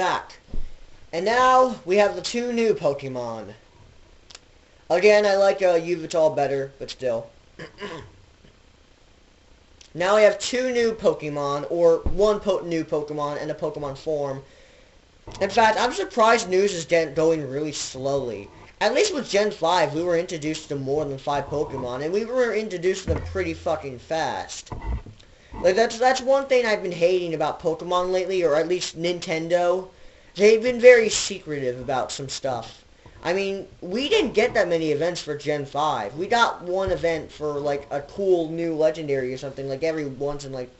back. And now we have the two new Pokemon. Again, I like Yveltal better, but still. Now we have two new Pokemon, or one new Pokemon and a Pokemon form. In fact, I'm surprised news is going really slowly. At least with Gen 5, we were introduced to more than 5 Pokemon, and we were introduced to them pretty fucking fast. Like, that's one thing I've been hating about Pokemon lately, or at least Nintendo. They've been very secretive about some stuff. I mean, we didn't get that many events for Gen 5. We got one event for, like, a cool new legendary or something, like, every once in, like,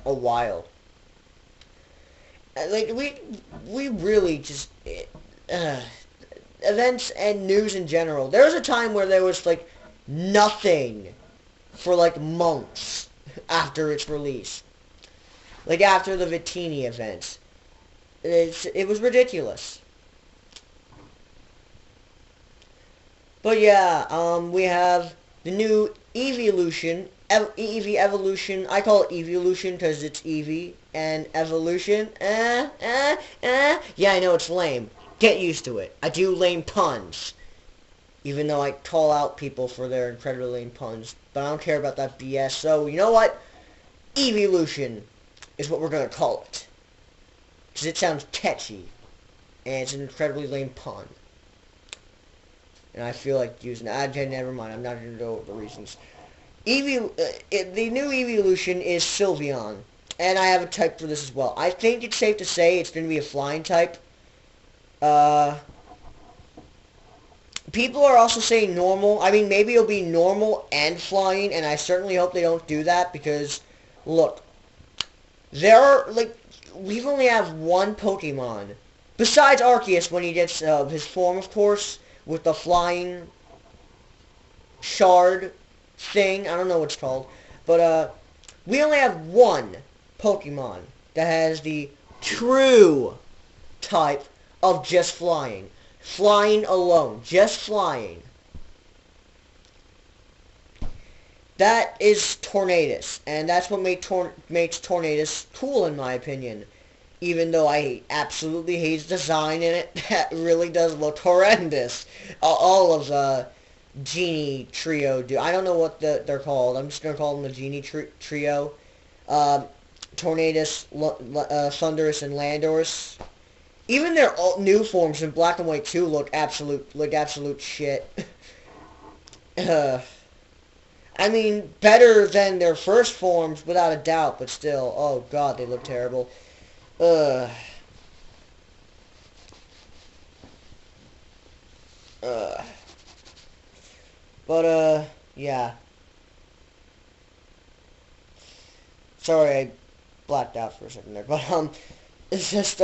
a while. Like, we really just... events and news in general. There was a time where there was, like, nothing for, like, months after its release. Like, after the Victini event. It was ridiculous. But yeah, we have the new Eeveelution, Eevee Evolution. I call it Eeveelution because it's Eevee, and Evolution, yeah, I know it's lame. Get used to it. I do lame puns. Even though I call out people for their incredibly lame puns. But I don't care about that BS, so you know what? Eeveelution is what we're going to call it. Because it sounds catchy, and it's an incredibly lame pun. And I feel like using it. Never mind, I'm not going to go over the reasons. The new Eeveelution is Sylveon, and I have a type for this as well. I think it's safe to say it's going to be a flying type. People are also saying normal. I mean, maybe it'll be normal and flying, and I certainly hope they don't do that, because, look, there are, like, we only have one Pokemon, besides Arceus when he gets his form, of course, with the flying shard thing. I don't know what it's called. But, we only have one Pokemon that has the true type of just flying. Flying alone. Just flying. That is Tornadus. And that's what makes Tornadus cool, in my opinion. Even though I absolutely hate his design in it. That really does look horrendous. All of the Genie Trio do. I don't know what they're called. I'm just going to call them the Genie Trio. Tornadus, Thundurus, and Landorus. Even their new forms in Black and White 2 look absolute shit. I mean, better than their first forms, without a doubt, but still, oh god, they look terrible. But, yeah. Sorry, I blacked out for a second there, but, it's just,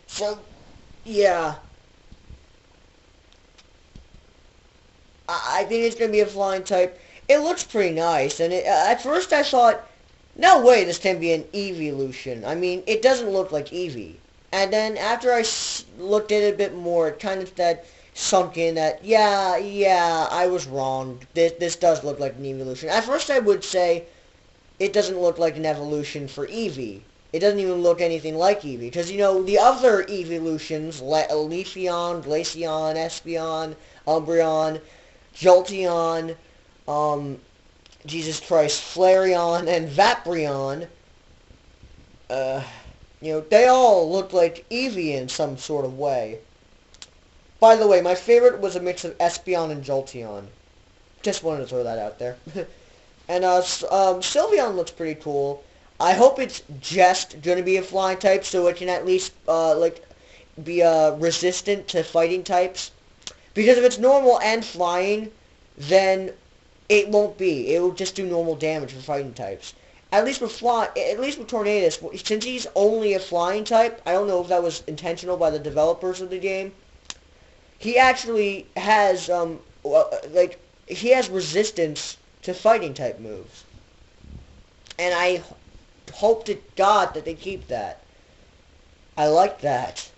So, yeah. I think it's going to be a flying type. It looks pretty nice, and at first I thought, no way this can be an Eeveelution. I mean, it doesn't look like Eevee. And then after I looked at it a bit more, it kind of sunk in that, yeah, I was wrong. This does look like an Eeveelution. At first I would say it doesn't look like an evolution for Eevee. It doesn't even look anything like Eevee. Because, you know, the other Eeveelutions, Leafeon, Glaceon, Espeon, Umbreon, Jolteon, Jesus Christ, Flareon, and Vaporeon, you know, they all look like Eevee in some sort of way. By the way, my favorite was a mix of Espeon and Jolteon. Just wanted to throw that out there. And, Sylveon looks pretty cool. I hope it's just going to be a flying type, so it can at least, be, resistant to fighting types. Because if it's normal and flying, then it won't be. It will just do normal damage for fighting types. At least with Tornadus, since he's only a flying type, I don't know if that was intentional by the developers of the game. He actually has, he has resistance to fighting type moves. And I hope to God that they keep that. I like that.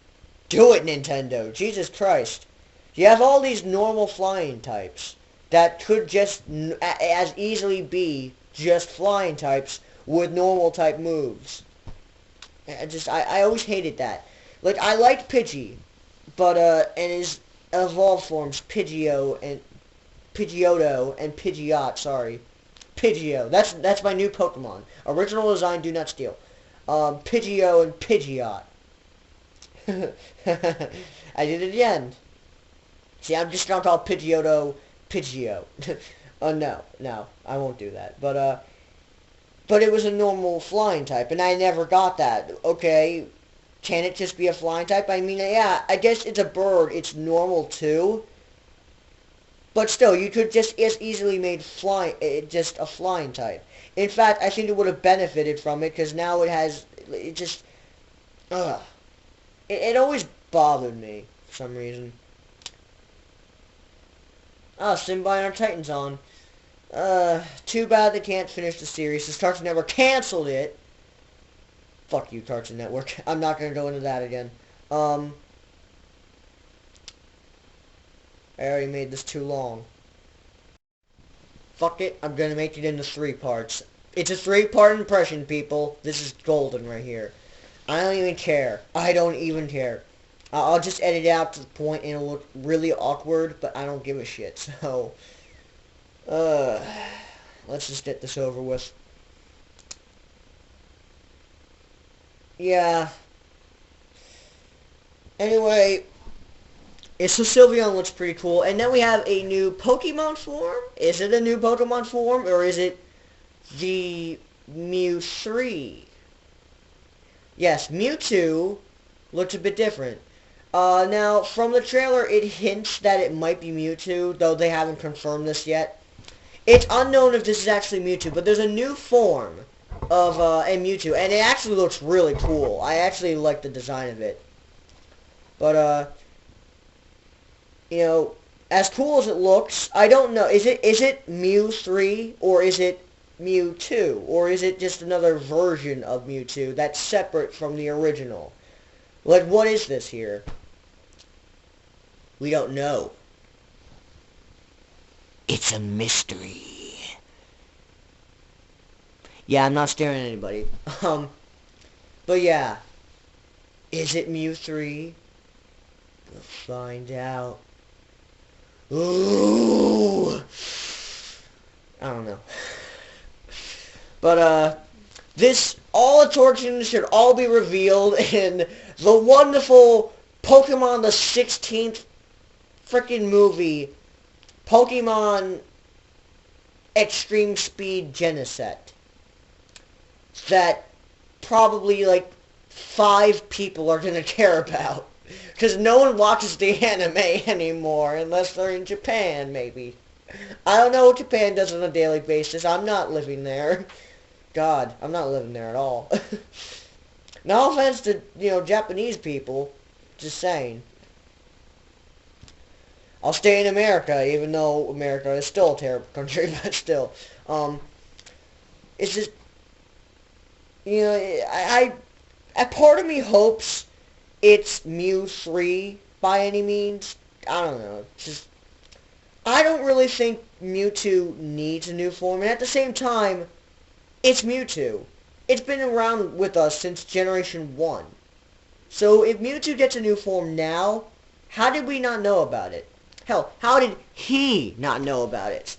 Do it, Nintendo. Jesus Christ. You have all these normal flying types that could just as easily be just flying types with normal type moves. I always hated that. Like, I liked Pidgey, but, and his evolved forms, Pidgeotto and Pidgeot, sorry. Pidgeot. That's my new Pokemon. Original design, do not steal. Pidgeot and Pidgeot. I did it again. See, I'm just gonna call Pidgeotto Pidgeot. No, I won't do that. But it was a normal flying type, and I never got that. Okay, can it just be a flying type? I mean, yeah, I guess it's a bird. It's normal too. But still, you could just as easily made just a flying type. In fact, I think it would have benefited from it because now it just, ugh. It always bothered me for some reason. Oh, Symbiote or Titan's on. Too bad they can't finish the series. Since Cartoon Network canceled it. Fuck you, Cartoon Network. I'm not gonna go into that again. I already made this too long. Fuck it, I'm gonna make it into 3 parts. It's a 3-part impression, people. This is golden right here. I don't even care. I don't even care. I'll just edit it out to the point and it'll look really awkward, but I don't give a shit, so... let's just get this over with. Yeah. Anyway, so Sylveon looks pretty cool, and then we have a new Pokemon form. Is it a new Pokemon form, or is it the Mew 3? Yes, Mewtwo looks a bit different. Now, from the trailer, it hints that it might be Mewtwo, though they haven't confirmed this yet. It's unknown if this is actually Mewtwo, but there's a new form of a Mewtwo, and it actually looks really cool. I actually like the design of it. But, you know, as cool as it looks, I don't know. Is it Mew 3, or is it Mewtwo? Or is it just another version of Mewtwo that's separate from the original? Like, what is this here? We don't know. It's a mystery. Yeah, I'm not staring at anybody. But yeah. Is it Mew 3? We'll find out. Ooh! I don't know. But, all its origins should all be revealed in the wonderful Pokemon the 16th frickin' movie, Pokemon Extreme Speed Genesect. That probably, like, 5 people are gonna care about. Because no one watches the anime anymore, unless they're in Japan, maybe. I don't know what Japan does on a daily basis. I'm not living there. God, I'm not living there at all. No offense to, Japanese people. Just saying. I'll stay in America, even though America is still a terrible country, but still. It's just, a part of me hopes it's Mew 3 by any means. I don't know. It's just, I don't really think Mewtwo needs a new form, and at the same time, it's Mewtwo. It's been around with us since Generation 1. So if Mewtwo gets a new form now, how did we not know about it? Hell, how did he not know about it?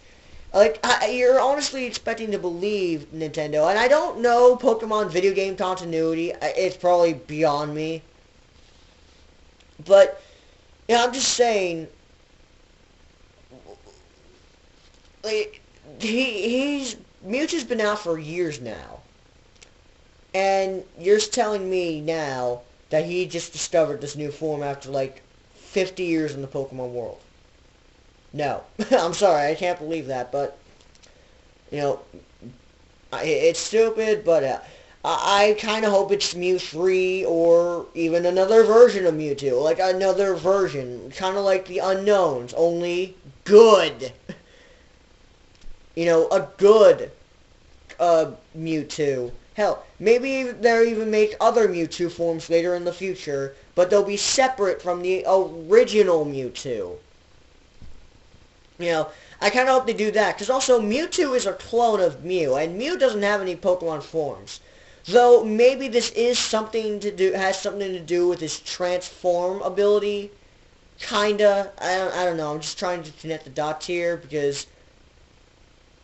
Like, you're honestly expecting to believe Nintendo, and I don't know Pokemon video game continuity. It's probably beyond me. But, I'm just saying, like, Mewtwo's been out for years now. And you're telling me now that he just discovered this new form after, like, 50 years in the Pokemon world. No. I'm sorry, I can't believe that, but, it's stupid, but I kind of hope it's Mew 3 or even another version of Mewtwo. Like, another version. Kind of like the Unknowns, only good. A good Mewtwo. Hell, maybe they'll even make other Mewtwo forms later in the future, but they'll be separate from the original Mewtwo. I kind of hope they do that, because also Mewtwo is a clone of Mew, and Mew doesn't have any Pokemon forms. Though maybe this is has something to do with his transform ability. Kinda. I don't know. I'm just trying to connect the dots here because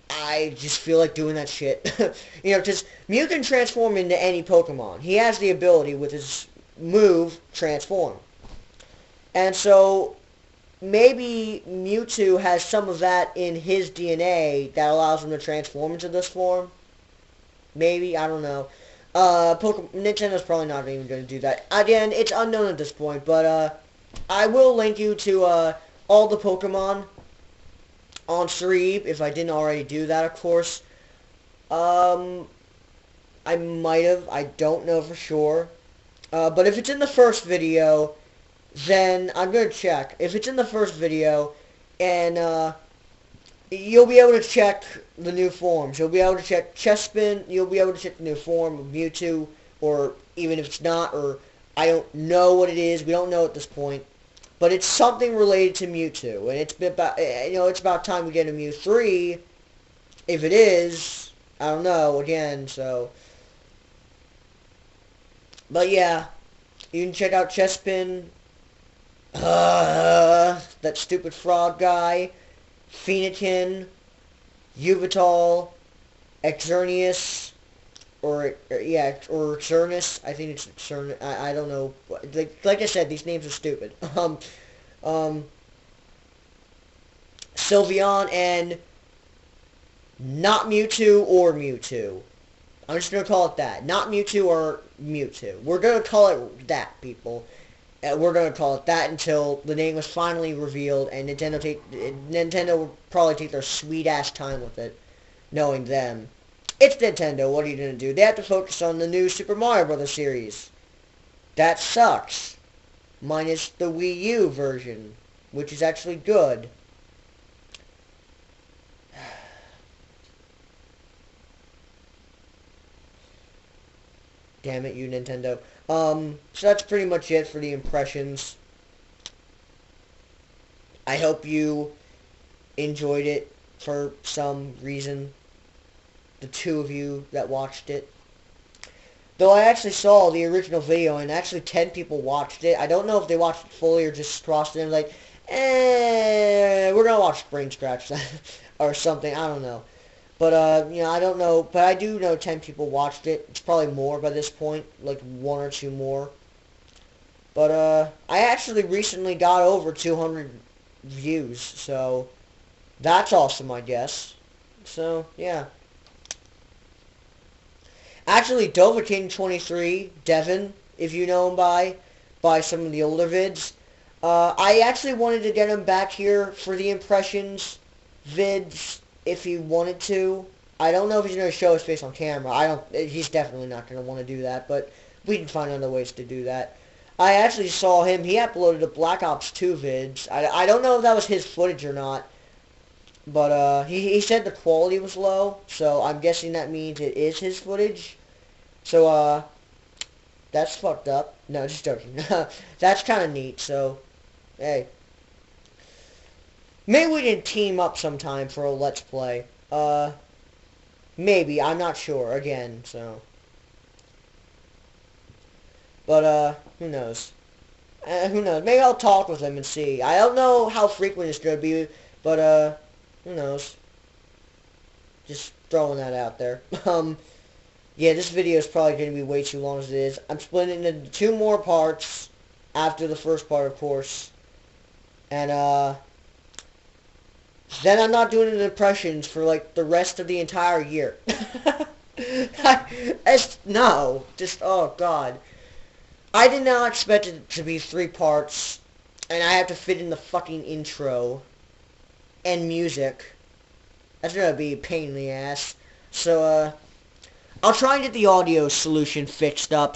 I just feel like doing that shit. Because Mew can transform into any Pokemon. He has the ability with his move, transform. And so, maybe Mewtwo has some of that in his DNA that allows him to transform into this form. Maybe, I don't know. Nintendo's probably not even going to do that. Again, it's unknown at this point, but I will link you to all the Pokemon on Cereeb, if I didn't already do that, of course. Um, I might have. I don't know for sure. But if it's in the first video, then I'm going to check. If it's in the first video, and you'll be able to check the new forms. You'll be able to check Chespin. You'll be able to check the new form of Mewtwo, or even if it's not, or I don't know what it is. We don't know at this point. But it's something related to Mewtwo, and it's about time we get a Mew 3. If it is, I don't know, again, so. But yeah, you can check out Chespin, that stupid frog guy, Phoenician, Yveltal, Xerneas, or Xerneas. I think it's Xerneas. I don't know. Like I said, these names are stupid. Um, Sylveon, and not Mewtwo or Mewtwo. I'm just going to call it that. Not Mewtwo or Mewtwo. We're going to call it that, people. We're going to call it that until the name is finally revealed, and Nintendo will probably take their sweet-ass time with it, knowing them. It's Nintendo. What are you going to do? They have to focus on the new Super Mario Bros. Series. That sucks. Minus the Wii U version, which is actually good. Damn it, you Nintendo. So that's pretty much it for the impressions. I hope you enjoyed it for some reason. The two of you that watched it. Though I actually saw the original video and actually 10 people watched it. I don't know if they watched it fully or just crossed it and like, we're gonna watch Brain Scratch or something. I don't know. But, I don't know. But I do know 10 people watched it. It's probably more by this point. Like, one or two more. But, I actually recently got over 200 views. So, that's awesome, I guess. So, yeah. Actually, Dovahking23, Devin, if you know him by some of the older vids. I actually wanted to get him back here for the impressions vids if he wanted to. I don't know if he's going to show his face on camera. He's definitely not going to want to do that, but we can find other ways to do that. I actually saw him. He uploaded a Black Ops 2 vids. I don't know if that was his footage or not, but he said the quality was low, so I'm guessing that means it is his footage. So, that's fucked up. No, just joking. That's kind of neat, so, hey. Maybe we can team up sometime for a Let's Play. Maybe. I'm not sure. Again, so. But, who knows? Who knows? Maybe I'll talk with him and see. I don't know how frequent it's going to be, but, who knows? Just throwing that out there. Yeah, this video is probably going to be way too long as it is. I'm splitting it into 2 more parts after the first part, of course. And, then I'm not doing impressions for, like, the rest of the entire year. No. Just, oh, God. I did not expect it to be 3 parts, and I have to fit in the fucking intro and music. That's gonna be a pain in the ass. So, I'll try and get the audio solution fixed up.